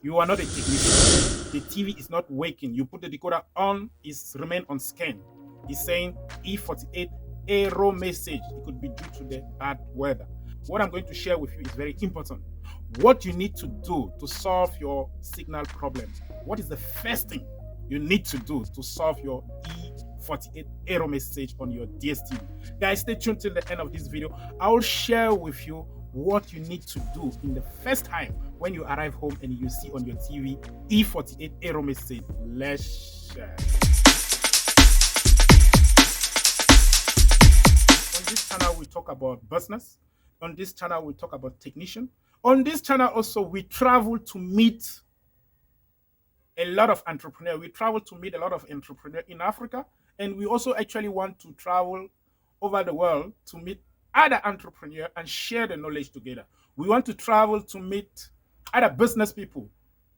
You are not a technician. The TV is not working. You put the decoder on, it's remain on scan. It's saying E48 error message. It could be due to the bad weather. What I'm going to share with you is very important. What you need to do to solve your signal problems. What is the first thing you need to do to solve your E48 error message on your DSTV? Guys, stay tuned till the end of this video. I will share with you what you need to do in the first time when you arrive home and you see on your TV E48 error message. Let's share. On this channel, we talk about business. On this channel, we talk about technician. On this channel also, we travel to meet a lot of entrepreneurs. We travel to meet a lot of entrepreneurs in Africa. And we also actually want to travel over the world to meet other entrepreneurs and share the knowledge together. We want to travel to meet other business people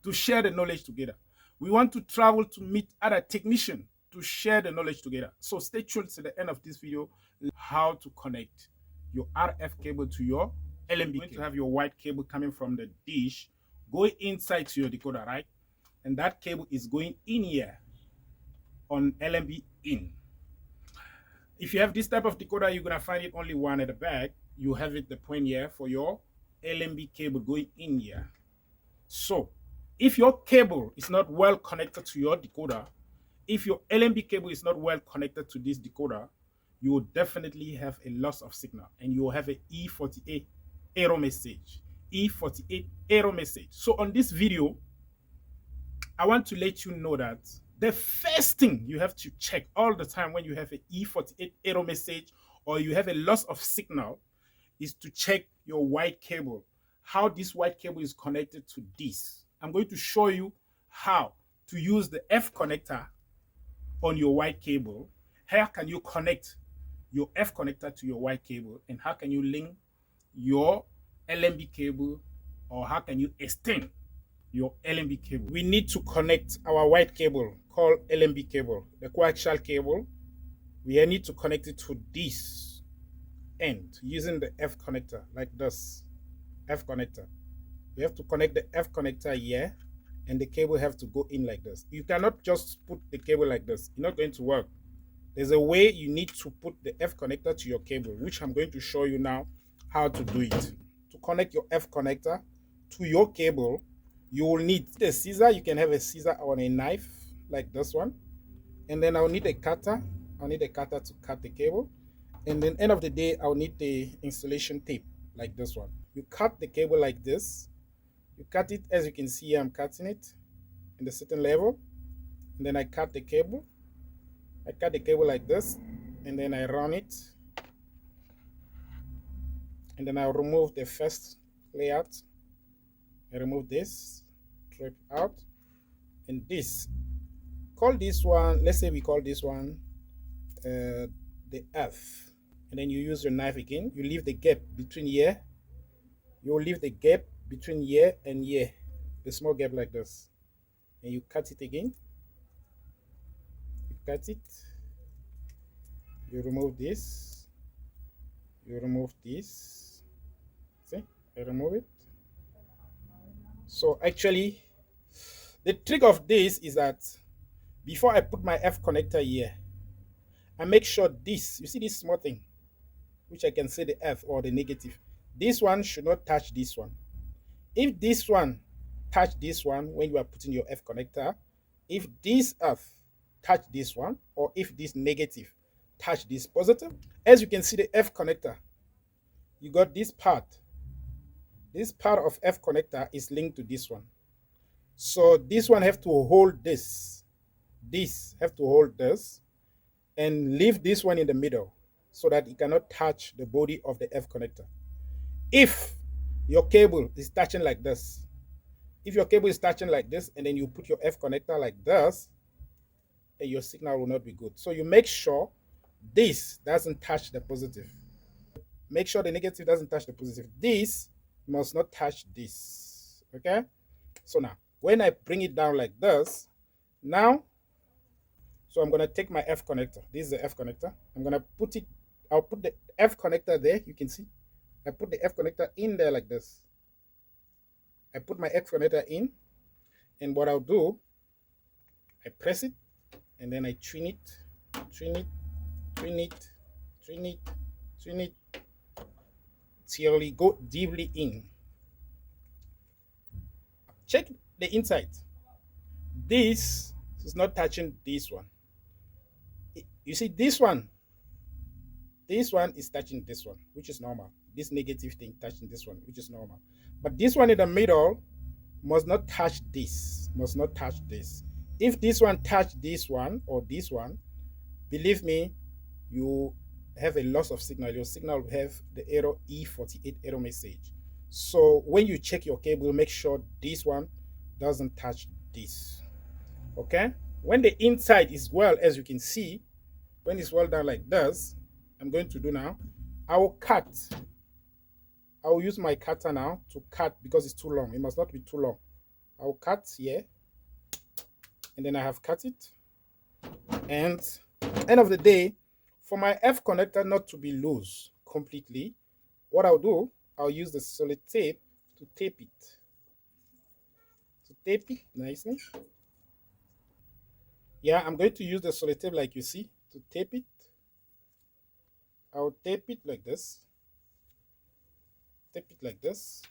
to share the knowledge together. We want to travel to meet other technicians to share the knowledge together. So stay tuned to the end of this video, how to connect your RF cable to your LMB. You're going to have your white cable coming from the dish, go inside to your decoder, right? And that cable is going in here on LMB in. If you have this type of decoder, you're going to find it only one at the back. You have it the point here for your LMB cable going in here. So if your cable is not well connected to your decoder, if your LMB cable is not well connected to this decoder, you will definitely have a loss of signal and you will have an E48 error message. E48 error message. So on this video, I want to let you know that the first thing you have to check all the time when you have an E48 error message or you have a loss of signal is to check your white cable, how this white cable is connected to this. I'm going to show you how to use the F connector on your white cable. How can you connect your F connector to your white cable, and how can you link your LMB cable, or how can you extend your LMB cable? We need to connect our white cable called LMB cable, the coaxial cable. We need to connect it to this end using the F connector like this. F connector. We have to connect the F connector here, and the cable have to go in like this. You cannot just put the cable like this. It's not going to work. There's a way you need to put the F connector to your cable, which I'm going to show you now how to do it. To connect your F connector to your cable, you will need a scissor. You can have a scissor or a knife like this one. And then I'll need a cutter. I'll need a cutter to cut the cable. And then end of the day, I'll need the installation tape like this one. You cut the cable like this. You cut it, as you can see here, I'm cutting it in a certain level. And then I cut the cable. I cut the cable like this, and then I run it. And then I'll remove the first layout. I remove this, strip out, and this. Call this one, let's say we call this one the F. And then you use your knife again. You leave the gap between here. You will leave the gap between here and here, the small gap like this. And you cut it again. You cut it. You remove this. You remove this. See, I remove it. So actually, the trick of this is that before I put my F connector here, I make sure this, you see this small thing, which I can say the F or the negative, this one should not touch this one. If this one touch this one when you are putting your F connector, if this F touch this one, or if this negative touch this positive, as you can see the F connector, you got this part. This part of F connector is linked to this one. So this one have to hold this. This have to hold this and leave this one in the middle so that it cannot touch the body of the F connector. If your cable is touching like this, if your cable is touching like this and then you put your F connector like this, and your signal will not be good. So you make sure this doesn't touch the positive. Make sure the negative doesn't touch the positive. This must not touch this. Okay? So now, when I bring it down like this, now, so I'm going to take my F connector. This is the F connector. I'm going to put it, I'll put the F connector there. You can see. I put the F connector in there like this. I put my F connector in. And what I'll do, I press it, and then I trim it, trim it, trim it, trim it, trim it, till it go deeply in. Check the inside. This is not touching this one. You see, this one is touching this one, which is normal. This negative thing touching this one, which is normal. But this one in the middle must not touch this, must not touch this. If this one touch this one or this one, believe me, you have a loss of signal. Your signal will have the error E48 error message. So when you check your cable, make sure this one doesn't touch this. Okay? When the inside is well, as you can see, when it's well done like this, I'm going to do now, I will cut. I will use my cutter now to cut because it's too long. It must not be too long. I will cut here, and then I have cut it. And end of the day, for my F connector not to be loose completely, what I'll do, I'll use the solid tape to tape it. To tape it nicely. Yeah, I'm going to use the solid tape like you see to tape it. I'll tape it like this. Tape it like this.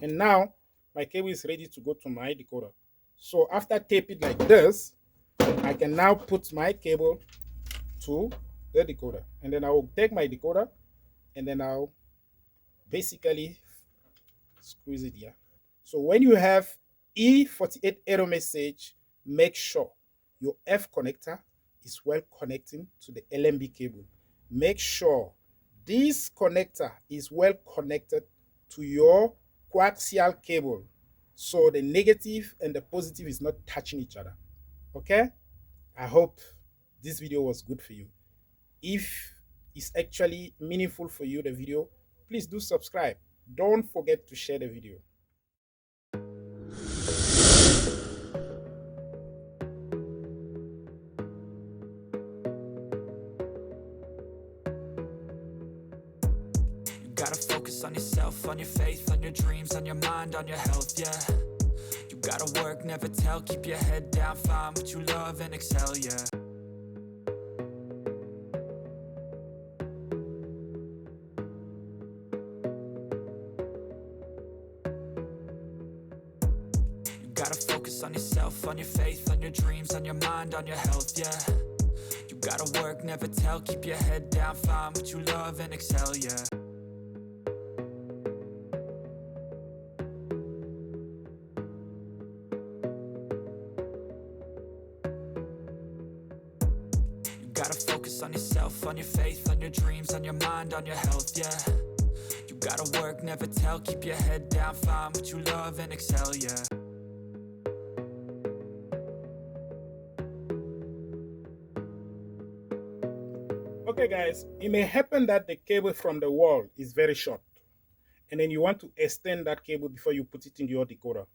And now my cable is ready to go to my decoder. So after tape it like this, I can now put my cable to the decoder. And then I will take my decoder and then I'll basically squeeze it here. So when you have E48 error message, make sure your F connector is well connecting to the LMB cable. Make sure this connector is well connected to your coaxial cable, so the negative and the positive is not touching each other. Okay? I hope this video was good for you. If it's actually meaningful for you, the video, please do subscribe. Don't forget to share the video. Gotta focus on yourself, on your faith, on your dreams, on your mind, on your health, yeah. You gotta work, never tell, keep your head down, find what you love and excel, yeah. You gotta focus on yourself, on your faith, on your dreams, on your mind, on your health, yeah. You gotta work, never tell, keep your head down, find what you love and excel, yeah. Gotta focus on yourself, on your faith, on your dreams, on your mind, on your health, yeah. You gotta work, never tell, keep your head down, find what you love and excel, yeah. Okay guys, it may happen that the cable from the wall is very short, and then you want to extend that cable before you put it in your decoder.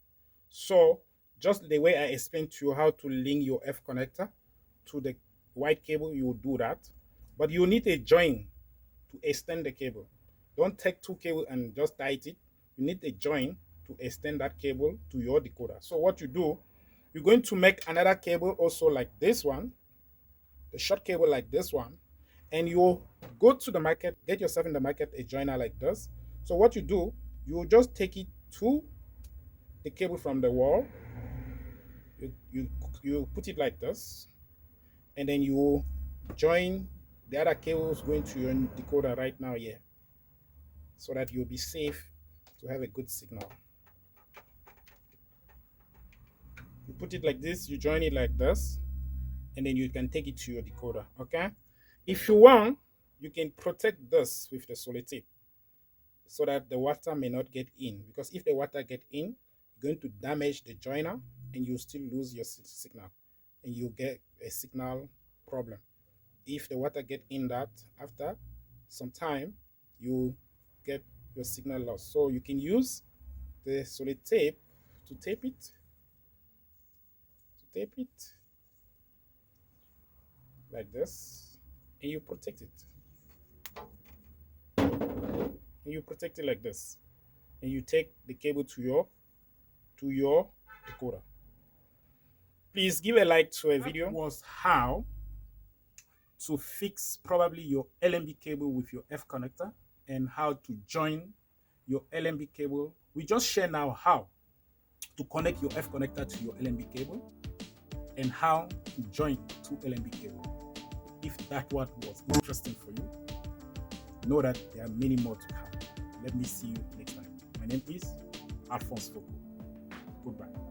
So just the way I explained to you how to link your F connector to the white cable, you will do that. But you need a joint to extend the cable. Don't take two cables and just tie it. You need a joint to extend that cable to your decoder. So what you do, you're going to make another cable also like this one, the short cable like this one, and you go to the market, get yourself in the market a joiner like this. So what you do, you just take it to the cable from the wall, you put it like this, and then you join the other cables going to your decoder right now here, so that you'll be safe to have a good signal. You put it like this, you join it like this, and then you can take it to your decoder. Okay, if you want, you can protect this with the solid tape so that the water may not get in, because if the water get in, you're going to damage the joiner and you still lose your signal and you get a signal problem. If the water get in that, after some time you get your signal loss. So you can use the solid tape to tape it, like this, and you protect it. And you protect it like this, and you take the cable to your decoder. Please give a like to a video. That was how to fix probably your LNB cable with your F connector and how to join your LNB cable. We just share now how to connect your F connector to your LNB cable and how to join two LNB cable. If that one was interesting for you, know that there are many more to come. Let me see you next time. My name is Alphonse Fokou. Goodbye.